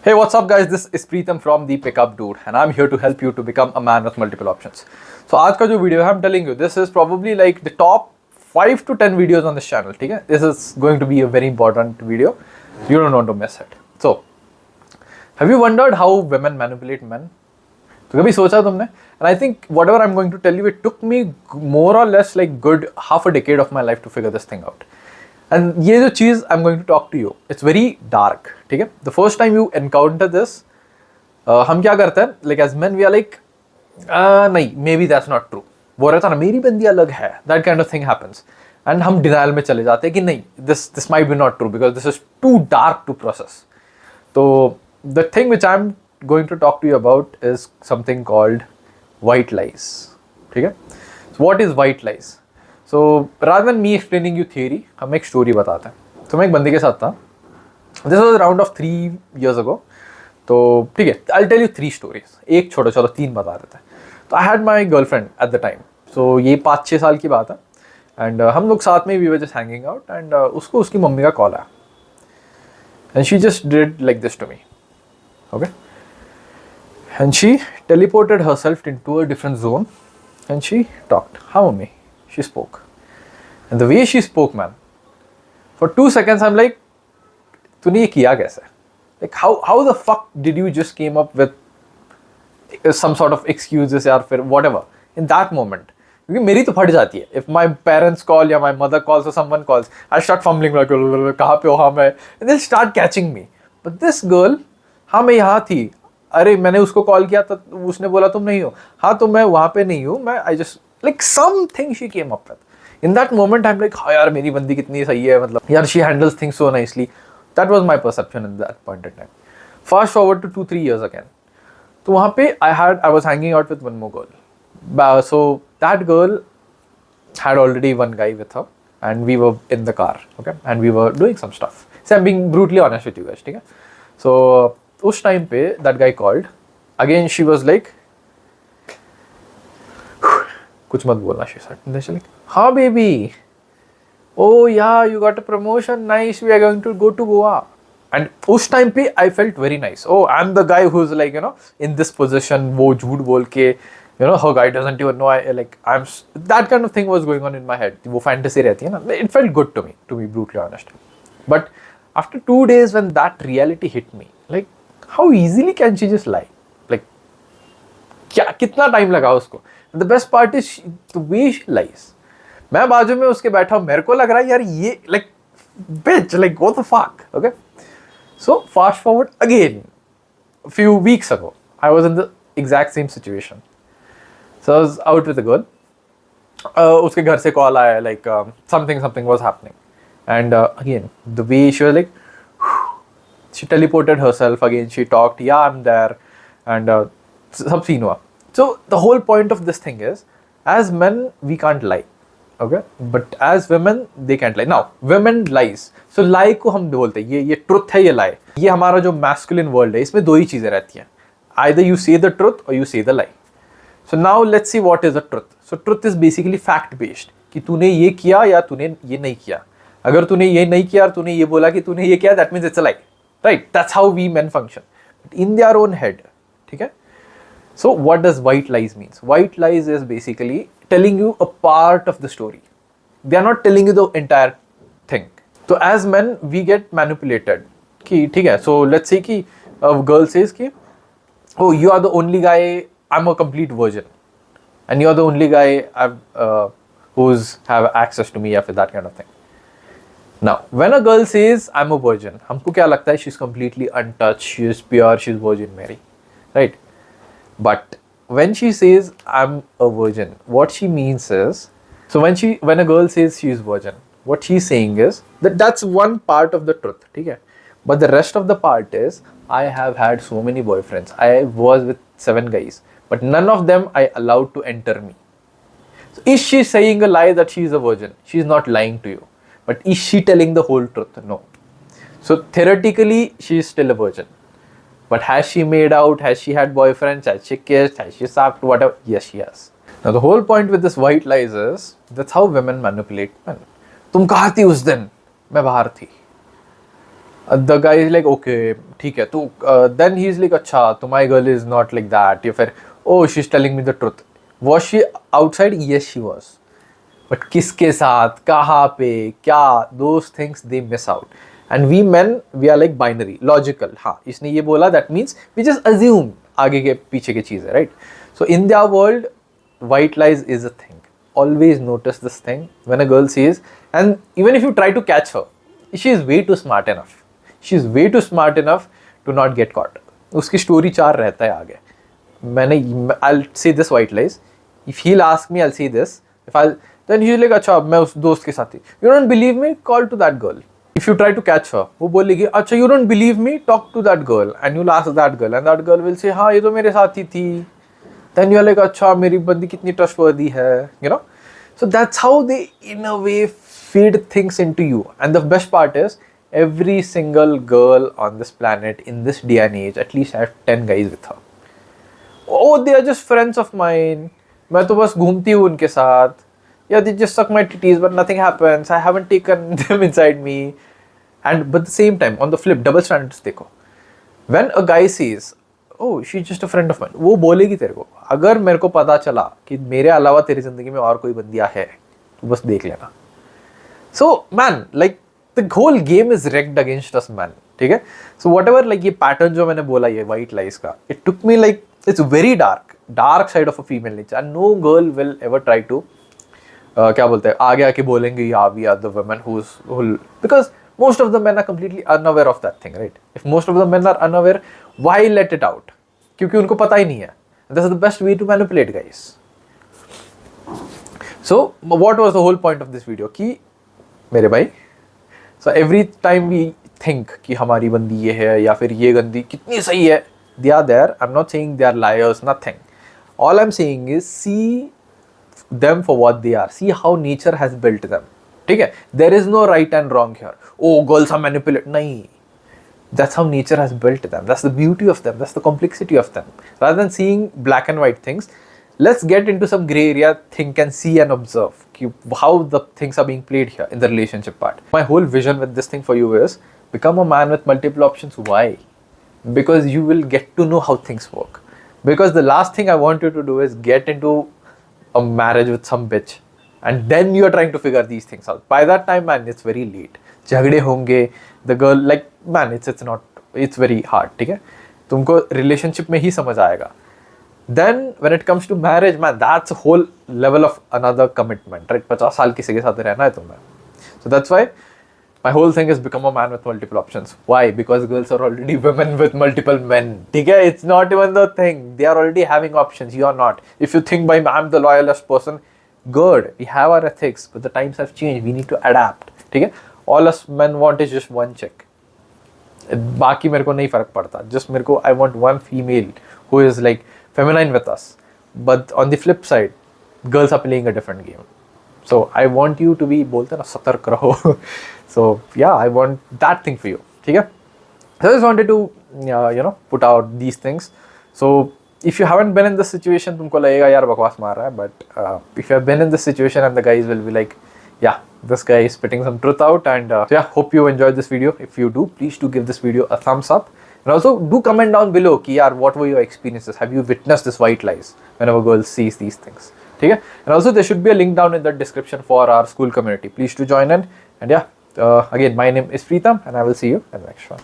Hey, what's up, guys? This is Preetham from the Pickup Dude, and I'm here to help you to become a man with multiple options. So, आज का जो video है, I'm telling you, this is probably like the top 5 to 10 videos on this channel. ठीक है? This is going to be a very important video. You don't want to miss it. So, have you wondered how women manipulate men? तो कभी सोचा तुमने? And I think whatever I'm going to tell you, it took me more or less like good half a decade of my life to figure this thing out. And ये जो चीज़ I am going to talk to you, it's very dark. ठीक है, the first time you encounter this, हम क्या करते हैं, like age man we are like नहीं, maybe that's not true. वो रहता ना, मेरी बंदी अलग है, that kind of thing happens. And हम डिनाइल में चले जाते हैं कि नहीं, this might be not true because this is too dark to process. तो the thing which I am going to talk to you about is something called white lies. ठीक है, what is white lies? So rather than me explaining you theory, हम एक story बताते हैं. तो मैं एक बंदे के साथ था, this was around of 3 years ago. तो ठीक है, आई टेल यू 3 stories. एक छोड़ो, चलो 3 बता देते हैं. तो I had my girlfriend at the time. So ये 5-6 साल की बात है. एंड हम लोग साथ में we were just hanging out. And उसको उसकी मम्मी का कॉल आया. And she just did like this to me. Okay, and she teleported herself into a different zone and she talked. हाँ mummy, she spoke. And the way she spoke, man, for 2 seconds I'm like, तूने ये किया कैसे? Like how the fuck did you just came up with some sort of excuses या फिर whatever in that moment? क्योंकि मेरी तो फट जाती है. If my parents call या my mother calls or someone calls, I'll start fumbling like कहाँ पे हो, हाँ मैं, and they'll start catching me. But this girl, हाँ मैं यहाँ थी, अरे मैंने उसको कॉल किया तो उसने बोला तुम नहीं हो, हाँ तो मैं वहाँ पे नहीं हूँ, मैं I just like something she came up with. In that moment I'm like, हाँ यार मेरी बंदी कितनी सही है, मतलब यार she handles things so nicely. That was my perception at that point in time. Fast forward to 2-3 years again. तो वहाँ पे I was hanging out with one more girl. So that girl had already one guy with her and we were in the car, okay, and we were doing some stuff. So I'm being brutally honest with you guys, ठीक है? So उस time पे that guy called. Again she was like, कुछ मत बोलना. she said, and then she's like, हाँ baby, oh yeah, you got a promotion, nice, we are going to go to Goa. And उस time पे I felt very nice. Oh, I'm the guy who's like, you know, in this position. वो झूठ बोल के, you know, her guy doesn't even know I'm that kind of thing was going on in my head. वो fantasy रहती है ना. It felt good to me, to be brutally honest. But after 2 days when that reality hit me, like how easily can she just lie? Like क्या, कितना time लगा उसको? The best part is the way she lies. मैं बाजू में उसके बैठा हूँ, मेरे को लग रहा है यार ये like bitch, like what the fuck, okay? So fast forward again, a few weeks ago, I was in the exact same situation. So I was out with a girl. उसके घर से कॉल आया, like something was happening, and again the way she was like, she teleported herself again. She talked, yeah I'm there, and सब scene हुआ. So the whole point of this thing is, as men we can't lie, okay, but as women they can't lie. Now women lies, so lie को हम बोलते हैं ये truth है, ये lie. ये हमारा जो masculine world है, इसमें 2 ही चीज़ें रहती हैं. Either you say the truth or you say the lie. So now let's see what is the truth. So truth is basically fact based, कि तूने ये किया या तूने ये नहीं किया. अगर तूने ये नहीं किया और तूने ये बोला कि तूने ये किया, that means it's a lie, right? That's how we men function, but in their own head. ठीक है? So what does white lies means? White lies is basically telling you a part of the story. They are not telling you the entire thing. So as men we get manipulated. कि ठीक है, so let's say कि a girl says कि oh you are the only guy, I'm a complete virgin, and you are the only guy who's have access to me या फिर that kind of thing. Now when a girl says I'm a virgin, हमको क्या लगता है? She's completely untouched, she is pure, she's Virgin Mary, right? But when she says I'm a virgin, what she means is, so when a girl says she is virgin, what she's saying is that that's one part of the truth, ठीक है? But the rest of the part is, I have had so many boyfriends, I was with 7 guys, but none of them I allowed to enter me. So is she saying a lie that she is a virgin? She is not lying to you. But is she telling the whole truth? No. So theoretically she is still a virgin. But has she made out? Has she had boyfriends? Has she kissed? Has she sucked? Whatever. Yes, she has. Now the whole point with this white lies is, that's how women manipulate men. तुम कहाँ थी उस दिन? मैं बाहर थी. The guy is like, okay, ठीक है तो then he is like, अच्छा तो my girl is not like that, या फिर oh she's telling me the truth. Was she outside? Yes she was. But किसके साथ, कहाँ पे, क्या, those things they miss out. And we men, we are like binary, logical. हाँ इसने ये बोला, that means we just assume आगे के पीछे की चीज़ है, right? So in their world, white lies is a thing. Always notice this thing when a girl sees, and even if you try to catch her, she is way too smart enough. She is way too smart enough to not get caught. उसकी story 4 रहता है आगे. I'll say this white lies. If he'll ask me, I'll say this. Then he's like, अच्छा मैं उस दोस्त के साथ थी. You don't believe me? Call to that girl. If you try to catch her, वो बोलेगी, अच्छा you don't believe me? Talk to that girl. And you'll ask that girl, and that girl will say, हाँ ये तो मेरे साथ ही थी. Then you're like, अच्छा मेरी बंदी कितनी trustworthy है, you know? So that's how they, in a way, feed things into you. And the best part is, every single girl on this planet, in this day and age, at least have 10 guys with her. Oh, they are just friends of mine. मैं तो बस घूमती हूँ उनके साथ. Yeah, they just suck my titties, but nothing happens. I haven't taken them inside me. And but at the same time, on the flip, double standards देखो. When a guy says, oh, she's just a friend of mine, वो बोलेगी तेरे को, अगर मेरे को पता चला कि मेरे अलावा तेरी जिंदगी में और कोई बंदिया है, तो बस देख लेना. So man, like the whole game is rigged against us, man. ठीक है? So whatever like ये pattern जो मैंने बोला ये white lies का, it took me like, it's very dark side of a female nature, and no girl will ever try to क्या बोलते हैं आगे आके बोलेंगे yeah we are the women who because most of the men are completely unaware of that thing, right? If most of the men are unaware, why let it out? क्योंकि उनको पता ही नहीं है. This is the best way to manipulate guys. So what was the whole point of this video? कि मेरे भाई, so every time we think कि हमारी बंदी ये है या फिर ये गंदी कितनी सही है, they are there. I'm not saying they are liars, nothing. All I'm saying is see them for what they are. See how nature has built them. ठीक है? There is no right and wrong here. Oh, girls are manipulated. नहीं. That's how nature has built them. That's the beauty of them. That's the complexity of them. Rather than seeing black and white things, let's get into some gray area, think and see and observe how the things are being played here in the relationship part. My whole vision with this thing for you is become a man with multiple options. Why? Because you will get to know how things work. Because the last thing I want you to do is get into a marriage with some bitch and then you are trying to figure these things out. By that time, man, it's very late. झगड़े होंगे, the girl, like, man, it's very hard, ठीक है? तुमको relationship में ही समझ आएगा. Then when it comes to marriage, man, that's a whole level of another commitment, right? 50 साल किसी के साथ रहना है तुम्हें. So that's why my whole thing is become a man with multiple options. Why? Because girls are already women with multiple men. ठीक है? It's not even the thing. They are already having options. You are not. If you think by I'm the loyalist person, good. We have our ethics, but the times have changed. We need to adapt. ठीक है? All us men want is just one chick. बाकी मेरे को नहीं फर्क पड़ता. Just मेरे को I want one female who is like feminine with us. But on the flip side, girls are playing a different game. So I want you to be बोलते ना सतर्क रहो. So yeah, I want that thing for you. ठीक है? So I just wanted to put out these things. So if you haven't been in this situation, तुमको लगेगा यार बकवास मार रहा है. But if you have been in this situation and the guys will be like, yeah, this guy is spitting some truth out, and yeah, hope you enjoyed this video. If you do, please do give this video a thumbs up, and also do comment down below कि यार what were your experiences? Have you witnessed this white lies whenever girls sees these things? ठीक है? And also there should be a link down in the description for our school community. Please do join in, and yeah, again my name is Preetham, and I will see you in the next one.